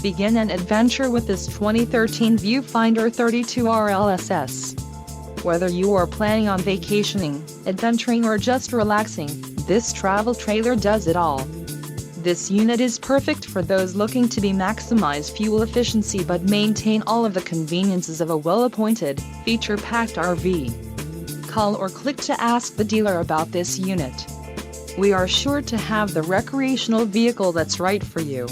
Begin an adventure with this 2013 VIEWFINDER 32RLSS. Whether you are planning on vacationing, adventuring or just relaxing, this travel trailer does it all. This unit is perfect for those looking to maximize fuel efficiency but maintain all of the conveniences of a well-appointed, feature-packed RV. Call or click to ask the dealer about this unit. We are sure to have the recreational vehicle that's right for you.